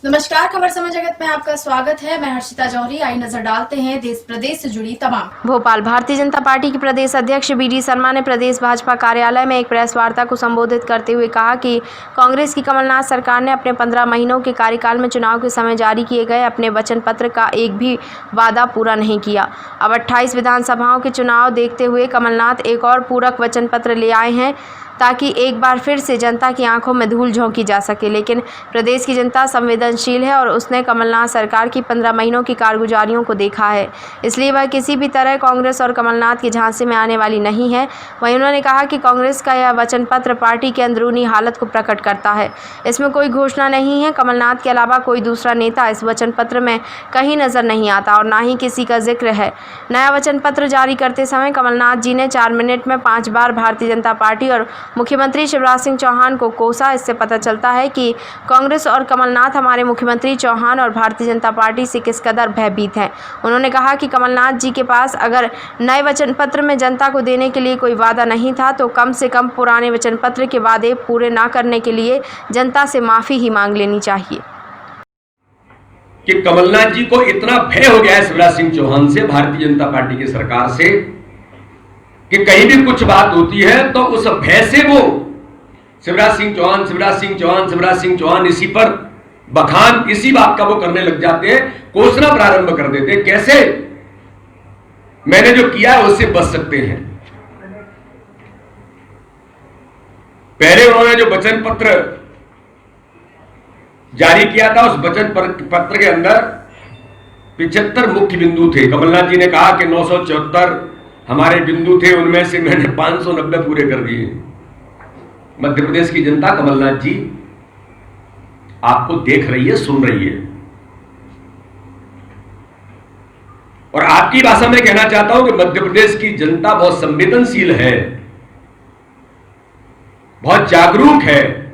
नमस्कार, खबर समय जगत में आपका स्वागत है। मैं हर्षिता जौहरी। आई नजर डालते हैं देश प्रदेश से जुड़ी तमाम। भोपाल भारतीय जनता पार्टी के प्रदेश अध्यक्ष बीडी शर्मा ने प्रदेश भाजपा कार्यालय में एक प्रेस वार्ता को संबोधित करते हुए कहा कि कांग्रेस की कमलनाथ सरकार ने अपने 15 महीनों के कार्यकाल में चुनाव के समय जारी किए गए अपने वचन पत्र का एक भी वादा पूरा नहीं किया। अब 28 विधानसभाओं के चुनाव देखते हुए कमलनाथ एक और पूरक वचन पत्र ले आए हैं ताकि एक बार फिर से जनता की आंखों में धूल झोंकी जा सके। लेकिन प्रदेश की जनता संवेदनशील है और उसने कमलनाथ सरकार की 15 महीनों की कारगुजारियों को देखा है, इसलिए वह किसी भी तरह कांग्रेस और कमलनाथ की झांसे में आने वाली नहीं है। वहीं उन्होंने कहा कि कांग्रेस का यह वचन पत्र पार्टी के अंदरूनी हालत को प्रकट करता है। इसमें कोई घोषणा नहीं है। कमलनाथ के अलावा कोई दूसरा नेता इस वचन पत्र में कहीं नजर नहीं आता और ना ही किसी का जिक्र है। नया वचन पत्र जारी करते समय कमलनाथ जी ने 4 मिनट में 5 बार भारतीय जनता पार्टी और मुख्यमंत्री शिवराज सिंह चौहान को कोसा। इससे पता चलता है कि कांग्रेस और कमलनाथ हमारे मुख्यमंत्री चौहान और भारतीय जनता पार्टी से किस कदर भयभीत हैं। उन्होंने कहा कि कमलनाथ जी के पास अगर नए वचन पत्र में जनता को देने के लिए कोई वादा नहीं था तो कम से कम पुराने वचन पत्र के वादे पूरे ना करने के लिए जनता से माफी ही मांग लेनी चाहिए। कि कमलनाथ जी को इतना भय हो गया है शिवराज सिंह चौहान से, भारतीय जनता पार्टी की सरकार से, कि कहीं भी कुछ बात होती है तो उस भय से वो शिवराज सिंह चौहान इसी पर बखान, इसी बात का वो करने लग जाते हैं, कोसना प्रारंभ कर देते हैं। कैसे मैंने जो किया है उससे बच सकते हैं। पहले उन्होंने जो वचन पत्र जारी किया था, उस वचन पत्र के अंदर 75 मुख्य बिंदु थे। कमलनाथ जी ने कहा कि 974 हमारे बिंदु थे, उनमें से मैंने 590 पूरे कर दिए। मध्य प्रदेश की जनता कमलनाथ जी आपको देख रही है, सुन रही है। और आपकी भाषा में कहना चाहता हूं कि मध्य प्रदेश की जनता बहुत संवेदनशील है, बहुत जागरूक है।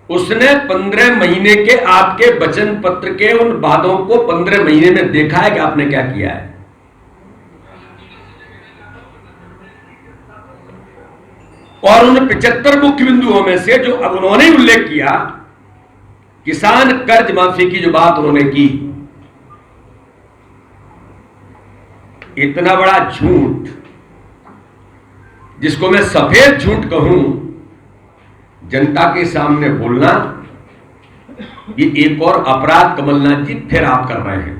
उसने 15 महीने के आपके वचन पत्र के उन वादों को 15 महीने में देखा है कि आपने क्या किया है। और उन 75 मुख्य बिंदुओं में से जो अब उन्होंने उल्लेख किया, किसान कर्ज माफी की जो बात उन्होंने की, इतना बड़ा झूठ जिसको मैं सफेद झूठ कहूं, जनता के सामने बोलना, ये एक और अपराध कमलनाथ जी फिर आप कर रहे हैं।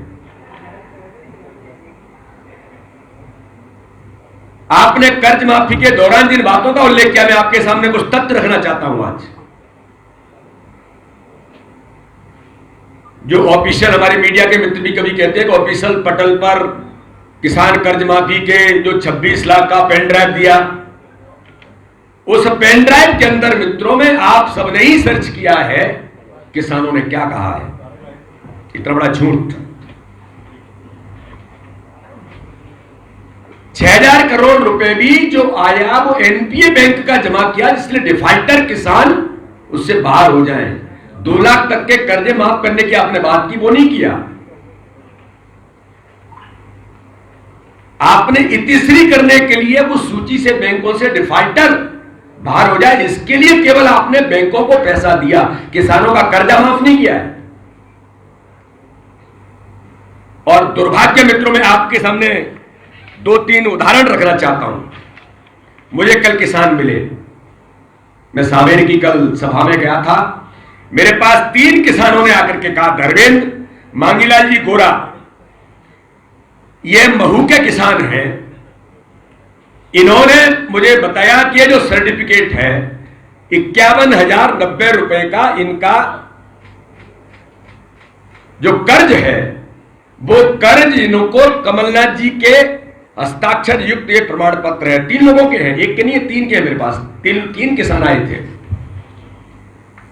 आपने कर्ज माफी के दौरान जिन बातों का उल्लेख किया, मैं आपके सामने कुछ तथ्य रखना चाहता हूं आज। जो ऑफिशियल हमारे मीडिया के मित्र भी कभी कहते हैं कि ऑफिशियल पटल पर किसान कर्ज माफी के जो 26 लाख का पेन ड्राइव दिया, उस पेन ड्राइव के अंदर मित्रों में आप सबने ही सर्च किया है किसानों ने क्या कहा है। इतना बड़ा झूठ। 6000 करोड़ रुपए भी जो आया वो एनपीए बैंक का जमा किया, जिसने डिफाल्टर किसान उससे बाहर हो जाएं। 2 लाख तक के कर्जे माफ करने की आपने बात की, वो नहीं किया। आपने इतिश्री करने के लिए वो सूची से बैंकों से डिफाल्टर बाहर हो जाए, इसके लिए केवल आपने बैंकों को पैसा दिया, किसानों का कर्जा माफ नहीं किया है। और दुर्भाग्य मित्रों, में आपके सामने 2-3 उदाहरण रखना चाहता हूं। मुझे कल किसान मिले, मैं सावेरी की कल सभा में गया था। मेरे पास 3 किसानों ने आकर के कहा, धर्मेंद्र, मांगीलाल जी गोरा, ये महू के किसान हैं, इन्होंने मुझे बताया कि ये जो सर्टिफिकेट है 51,090 रुपए का इनका जो कर्ज है, वो कर्ज इनको कमलनाथ जी के हस्ताक्षर युक्त ये प्रमाण पत्र है। 3 लोगों के हैं, एक के नहीं है, 3 के हैं मेरे पास। 3 किसान आए थे,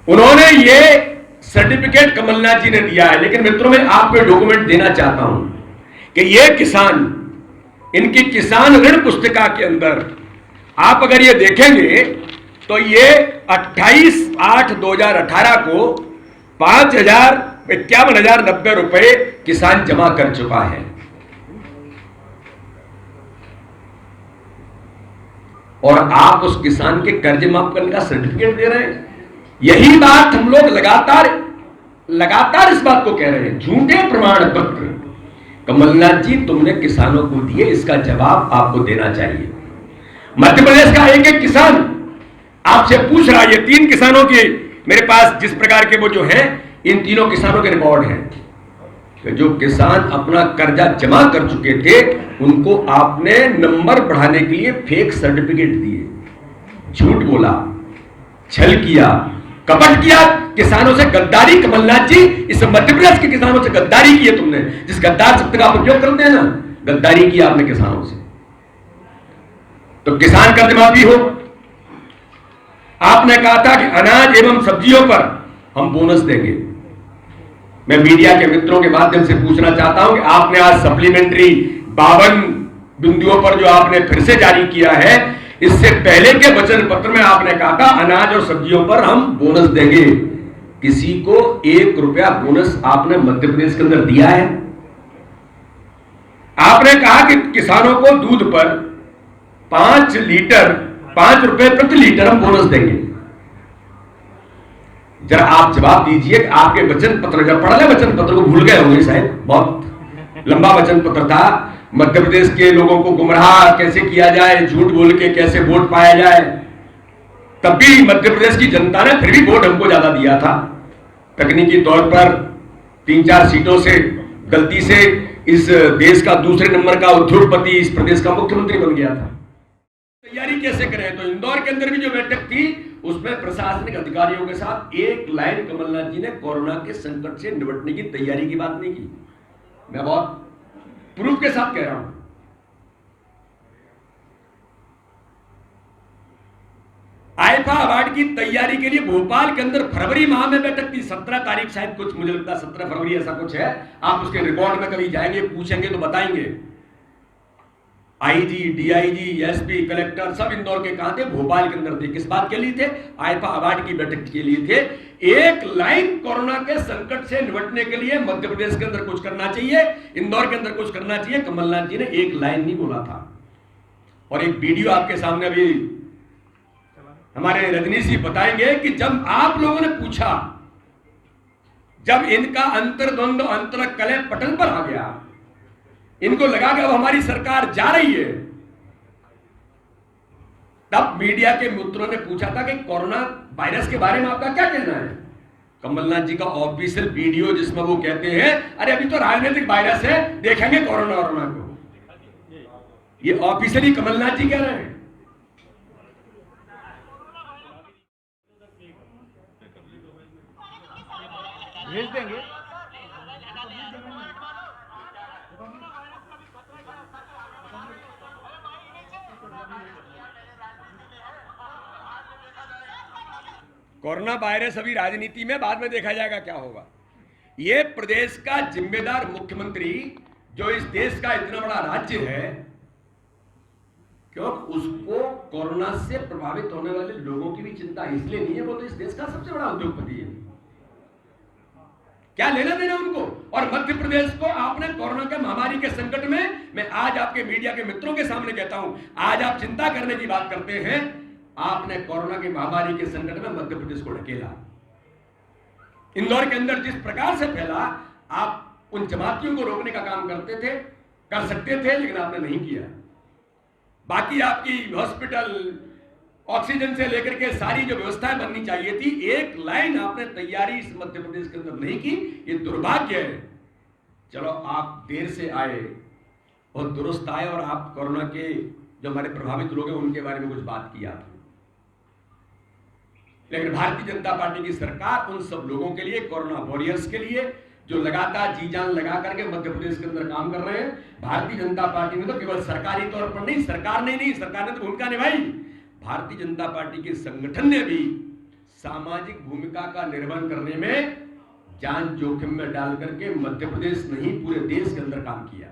उन्होंने ये सर्टिफिकेट कमलनाथ जी ने दिया है। लेकिन मित्रों, मैं आपको डॉक्यूमेंट देना चाहता हूं कि ये किसान, इनकी किसान ऋण पुस्तिका के अंदर आप अगर ये देखेंगे तो ये 28/8/2018 को 51,090 रुपए किसान जमा कर चुका है। और आप उस किसान के कर्ज माफ करने का सर्टिफिकेट दे रहे हैं। यही बात हम लोग लगातार लगातार इस बात को कह रहे हैं, झूठे प्रमाण पत्र कमलनाथ जी तुमने किसानों को दिए, इसका जवाब आपको देना चाहिए। मध्य प्रदेश का एक एक किसान आपसे पूछ रहा है, ये 3 किसानों के मेरे पास जिस प्रकार के वो जो है, इन तीनों किसानों के रिकॉर्ड हैं कि जो किसान अपना कर्जा जमा कर चुके थे उनको आपने नंबर बढ़ाने के लिए फेक सर्टिफिकेट दिए, झूठ बोला, छल किया, कपट किया, किसानों से गद्दारी। कमलनाथ जी, इस मध्य प्रदेश के किसानों से गद्दारी की है तुमने, जिस गद्दार शब्द का आप उपयोग करते हैं ना, गद्दारी किया आपने किसानों से। तो किसान कर्ज माफी हो, आपने कहा था कि अनाज एवं सब्जियों पर हम बोनस देंगे। मैं मीडिया के मित्रों के माध्यम से पूछना चाहता हूं कि आपने आज सप्लीमेंट्री 52 बिंदुओं पर जो आपने फिर से जारी किया है, इससे पहले के वचन पत्र में आपने कहा था अनाज और सब्जियों पर हम बोनस देंगे। किसी को 1 रुपया बोनस आपने मध्य प्रदेश के अंदर दिया है? आपने कहा कि किसानों को दूध पर 5 रुपए प्रति लीटर हम बोनस देंगे। जरा आप जवाब दीजिए कि आपके वचन पत्र, जब पढ़ ले वचन पत्र को भूल गए होंगे शायद, बहुत लंबा वचन पत्र था। मध्य प्रदेश के लोगों को गुमराह कैसे किया जाए, झूठ बोल के कैसे वोट पाया जाए। तब भी मध्य प्रदेश की जनता ने फिर भी वोट हमको ज्यादा दिया था। तकनीकी तौर पर 3-4 सीटों से गलती से इस देश का दूसरे नंबर का उद्योगपति इस प्रदेश का मुख्यमंत्री बन गया था। तैयारी कैसे करें? तो इंदौर के अंदर भी जो बैठक थी उसमें प्रशासनिक अधिकारियों के साथ एक लाइन कमलनाथ जी ने कोरोना के संकट से निपटने की तैयारी की बात नहीं की। मैं बहुत प्रूफ के साथ कह रहा हूं। आईफा अवार्ड की तैयारी के लिए भोपाल के अंदर फरवरी माह में बैठक थी, 17 तारीख शायद, कुछ मुझे लगता है 17 फरवरी ऐसा कुछ है। आप उसके रिकॉर्ड में कभी जाएंगे, पूछेंगे तो बताएंगे। आईजी, डीआईजी, एसपी, कलेक्टर सब इंदौर के कहां थे? भोपाल के अंदर थे। किस बात के लिए थे? आईफा अवार्ड की बैठक के लिए थे। एक लाइन कोरोना के संकट से निपटने के लिए मध्य प्रदेश के अंदर कुछ करना चाहिए, इंदौर के अंदर कुछ करना चाहिए। कमलनाथ जी ने एक लाइन नहीं बोला था। और एक वीडियो आपके सामने अभी हमारे रजनीश जी बताएंगे कि जब आप लोगों ने पूछा, जब इनका अंतर्द्वंद अंतरकलह पटल पर आ गया, इनको लगा कि अब हमारी सरकार जा रही है, तब मीडिया के मित्रों ने पूछा था कि कोरोना वायरस के बारे में आपका क्या कहना है। कमलनाथ जी का ऑफिशियल वीडियो जिसमें वो कहते हैं अरे अभी तो राजनीतिक वायरस है, देखेंगे कोरोना को। ये ऑफिशियली कमलनाथ जी कह रहे हैं। भेज देंगे। कोरोना वायरस अभी राजनीति में, बाद में देखा जाएगा क्या होगा। ये प्रदेश का जिम्मेदार मुख्यमंत्री जो इस देश का इतना बड़ा राज्य है, क्यों उसको कोरोना से प्रभावित होने वाले लोगों की भी चिंता इसलिए नहीं है? वो तो इस देश का सबसे बड़ा उद्योगपति है, क्या लेना देना उनको। और मध्य प्रदेश को आपने कोरोना के महामारी के संकट में, मैं आज आपके मीडिया के मित्रों के सामने कहता हूं, आज आप चिंता करने की बात करते हैं, आपने कोरोना की महामारी के संकट में मध्य प्रदेश को ढकेला। इंदौर के अंदर जिस प्रकार से फैला, आप उन जमातियों को रोकने का काम करते थे, कर सकते थे, लेकिन आपने नहीं किया। बाकी आपकी हॉस्पिटल, ऑक्सीजन से लेकर के सारी जो व्यवस्थाएं बननी चाहिए थी, एक लाइन आपने तैयारी इस मध्य प्रदेश के अंदर नहीं की। ये दुर्भाग्य है। चलो आप देर से आए और दुरुस्त आए, और आप कोरोना के जो हमारे प्रभावित लोग हैं उनके बारे में कुछ बात किया, लेकिन भारतीय जनता पार्टी की सरकार उन सब लोगों के लिए, कोरोना वॉरियर्स के लिए, जो लगातार जी जान लगा करके मध्य प्रदेश के अंदर काम कर रहे हैं। भारतीय जनता पार्टी ने तो केवल सरकारी तौर पर नहीं, सरकार ने तो भूमिका निभाई, भारतीय जनता पार्टी के संगठन ने भी सामाजिक भूमिका का निर्वहन करने में जान जोखिम में डाल करके मध्य प्रदेश नहीं पूरे देश के अंदर काम किया।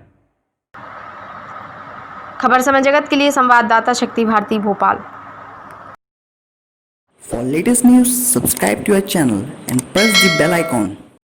खबर समय जगत के लिए संवाददाता शक्ति Bharti, Bhopal. For latest news, subscribe to our channel and press the bell icon.